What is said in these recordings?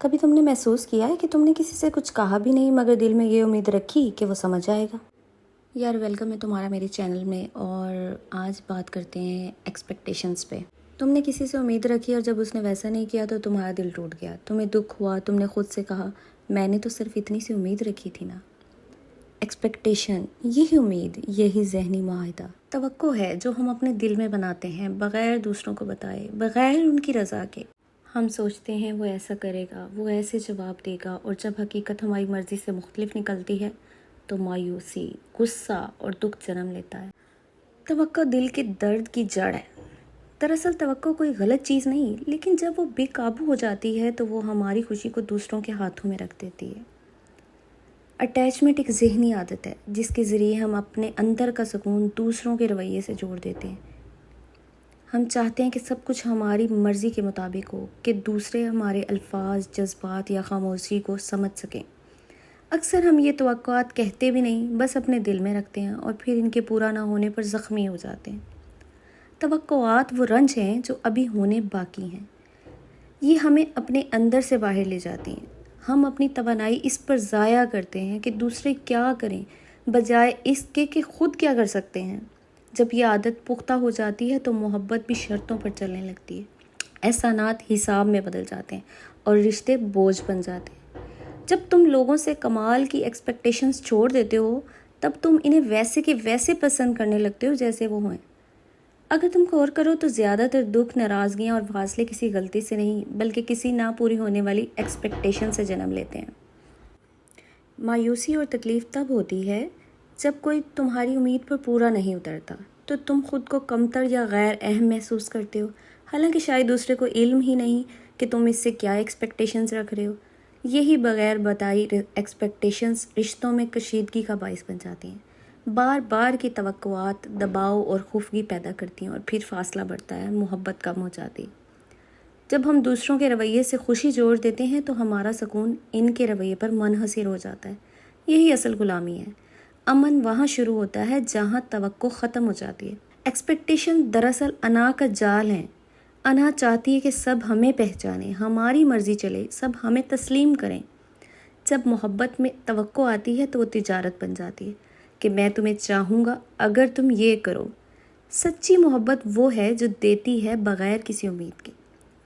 کبھی تم نے محسوس کیا ہے کہ تم نے کسی سے کچھ کہا بھی نہیں مگر دل میں یہ امید رکھی کہ وہ سمجھ جائے گا؟ یار ویلکم ہے تمہارا میرے چینل میں، اور آج بات کرتے ہیں ایکسپیکٹیشنز پہ۔ تم نے کسی سے امید رکھی اور جب اس نے ویسا نہیں کیا تو تمہارا دل ٹوٹ گیا، تمہیں دکھ ہوا، تم نے خود سے کہا میں نے تو صرف اتنی سی امید رکھی تھی نا۔ ایکسپیکٹیشن، یہی امید، یہی ذہنی معاہدہ، توقع ہے جو ہم اپنے دل میں بناتے ہیں بغیر دوسروں کو بتائے، بغیر ان کی رضا کے۔ ہم سوچتے ہیں وہ ایسا کرے گا، وہ ایسے جواب دے گا، اور جب حقیقت ہماری مرضی سے مختلف نکلتی ہے تو مایوسی، غصہ اور دکھ جنم لیتا ہے۔ توقع دل کے درد کی جڑ ہے۔ دراصل توقع کوئی غلط چیز نہیں، لیکن جب وہ بے قابو ہو جاتی ہے تو وہ ہماری خوشی کو دوسروں کے ہاتھوں میں رکھ دیتی ہے۔ اٹیچمنٹ ایک ذہنی عادت ہے جس کے ذریعے ہم اپنے اندر کا سکون دوسروں کے رویے سے جوڑ دیتے ہیں۔ ہم چاہتے ہیں کہ سب کچھ ہماری مرضی کے مطابق ہو، کہ دوسرے ہمارے الفاظ، جذبات یا خاموشی کو سمجھ سکیں۔ اکثر ہم یہ توقعات کہتے بھی نہیں، بس اپنے دل میں رکھتے ہیں اور پھر ان کے پورا نہ ہونے پر زخمی ہو جاتے ہیں۔ توقعات وہ رنج ہیں جو ابھی ہونے باقی ہیں۔ یہ ہمیں اپنے اندر سے باہر لے جاتی ہیں۔ ہم اپنی توانائی اس پر ضائع کرتے ہیں کہ دوسرے کیا کریں، بجائے اس کے کہ خود کیا کر سکتے ہیں۔ جب یہ عادت پختہ ہو جاتی ہے تو محبت بھی شرطوں پر چلنے لگتی ہے، احسانات حساب میں بدل جاتے ہیں اور رشتے بوجھ بن جاتے ہیں۔ جب تم لوگوں سے کمال کی ایکسپیکٹیشنز چھوڑ دیتے ہو تب تم انہیں ویسے کے ویسے پسند کرنے لگتے ہو جیسے وہ ہیں۔ اگر تم غور کرو تو زیادہ تر دکھ، ناراضگیاں اور فاصلے کسی غلطی سے نہیں بلکہ کسی نہ پوری ہونے والی ایکسپیکٹیشن سے جنم لیتے ہیں۔ مایوسی اور تکلیف تب ہوتی ہے جب کوئی تمہاری امید پر پورا نہیں اترتا، تو تم خود کو کمتر یا غیر اہم محسوس کرتے ہو، حالانکہ شاید دوسرے کو علم ہی نہیں کہ تم اس سے کیا ایکسپیکٹیشنز رکھ رہے ہو۔ یہی بغیر بتائی ایکسپیکٹیشنز رشتوں میں کشیدگی کا باعث بن جاتی ہیں۔ بار بار کی توقعات دباؤ اور خفگی پیدا کرتی ہیں اور پھر فاصلہ بڑھتا ہے، محبت کم ہو جاتی ہے۔ جب ہم دوسروں کے رویے سے خوشی جوڑ دیتے ہیں تو ہمارا سکون ان کے رویے پر منحصر ہو جاتا ہے۔ یہی اصل غلامی ہے۔ امن وہاں شروع ہوتا ہے جہاں توقع ختم ہو جاتی ہے۔ ایکسپیکٹیشن دراصل انا کا جال ہے۔ انا چاہتی ہے کہ سب ہمیں پہچانیں، ہماری مرضی چلے، سب ہمیں تسلیم کریں۔ جب محبت میں توقع آتی ہے تو وہ تجارت بن جاتی ہے، کہ میں تمہیں چاہوں گا اگر تم یہ کرو۔ سچی محبت وہ ہے جو دیتی ہے بغیر کسی امید کے،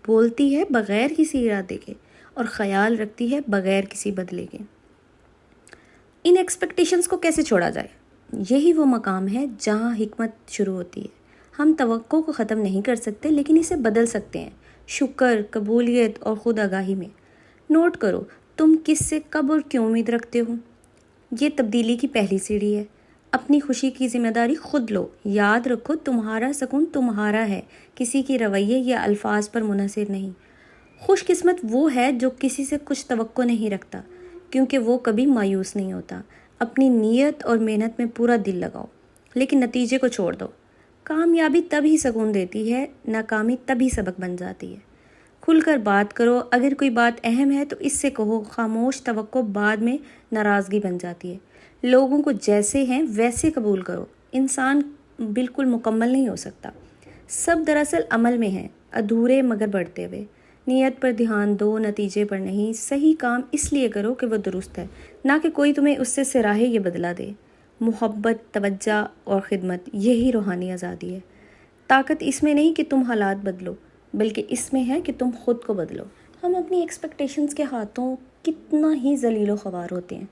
بولتی ہے بغیر کسی ارادے کے، اور خیال رکھتی ہے بغیر کسی بدلے کے۔ ان ایکسپیکٹیشنز کو کیسے چھوڑا جائے؟ یہی وہ مقام ہے جہاں حکمت شروع ہوتی ہے۔ ہم توقع کو ختم نہیں کر سکتے لیکن اسے بدل سکتے ہیں، شکر، قبولیت اور خود آگاہی میں۔ نوٹ کرو تم کس سے کب اور کیوں امید رکھتے ہو۔ یہ تبدیلی کی پہلی سیڑھی ہے۔ اپنی خوشی کی ذمہ داری خود لو۔ یاد رکھو تمہارا سکون تمہارا ہے، کسی کی رویے یا الفاظ پر منحصر نہیں۔ خوش قسمت وہ ہے جو کسی سے کچھ توقع نہیں رکھتا، کیونکہ وہ کبھی مایوس نہیں ہوتا۔ اپنی نیت اور محنت میں پورا دل لگاؤ، لیکن نتیجے کو چھوڑ دو۔ کامیابی تبھی سکون دیتی ہے، ناکامی تبھی سبق بن جاتی ہے۔ کھل کر بات کرو، اگر کوئی بات اہم ہے تو اس سے کہو۔ خاموش توقع بعد میں ناراضگی بن جاتی ہے۔ لوگوں کو جیسے ہیں ویسے قبول کرو۔ انسان بالکل مکمل نہیں ہو سکتا، سب دراصل عمل میں ہیں، ادھورے مگر بڑھتے ہوئے۔ نیت پر دھیان دو، نتیجے پر نہیں۔ صحیح کام اس لیے کرو کہ وہ درست ہے، نہ کہ کوئی تمہیں اس سے سراہے یہ بدلا دے۔ محبت، توجہ اور خدمت، یہی روحانی آزادی ہے۔ طاقت اس میں نہیں کہ تم حالات بدلو، بلکہ اس میں ہے کہ تم خود کو بدلو۔ ہم اپنی ایکسپیکٹیشنز کے ہاتھوں کتنا ہی ذلیل و خوار ہوتے ہیں،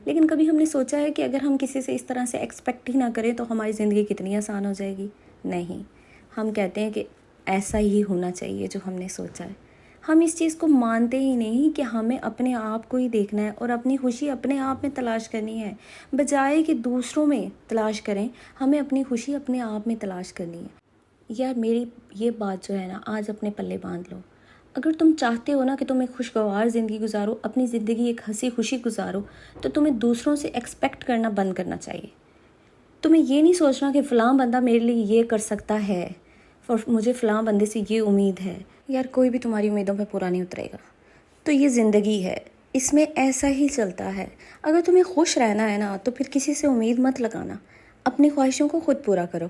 لیکن کبھی ہم نے سوچا ہے کہ اگر ہم کسی سے اس طرح سے ایکسپیکٹ ہی نہ کریں تو ہماری زندگی کتنی آسان ہو جائے گی؟ نہیں، ہم کہتے ہیں کہ ایسا ہی ہونا چاہیے جو ہم نے سوچا ہے۔ ہم اس چیز کو مانتے ہی نہیں کہ ہمیں اپنے آپ کو ہی دیکھنا ہے اور اپنی خوشی اپنے آپ میں تلاش کرنی ہے، بجائے کہ دوسروں میں تلاش کریں۔ ہمیں اپنی خوشی اپنے آپ میں تلاش کرنی ہے۔ یار میری یہ بات جو ہے نا، آج اپنے پلے باندھ لو۔ اگر تم چاہتے ہو نا کہ تم ایک خوشگوار زندگی گزارو، اپنی زندگی ایک ہنسی خوشی گزارو، تو تمہیں دوسروں سے ایکسپیکٹ کرنا بند کرنا چاہیے۔ تمہیں یہ نہیں سوچنا کہ فلاں بندہ میرے لیے یہ کر سکتا ہے اور مجھے فلاں بندے سے یہ امید ہے۔ یار کوئی بھی تمہاری امیدوں پہ پورا نہیں اترے گا۔ تو یہ زندگی ہے، اس میں ایسا ہی چلتا ہے۔ اگر تمہیں خوش رہنا ہے نا تو پھر کسی سے امید مت لگانا، اپنی خواہشوں کو خود پورا کرو۔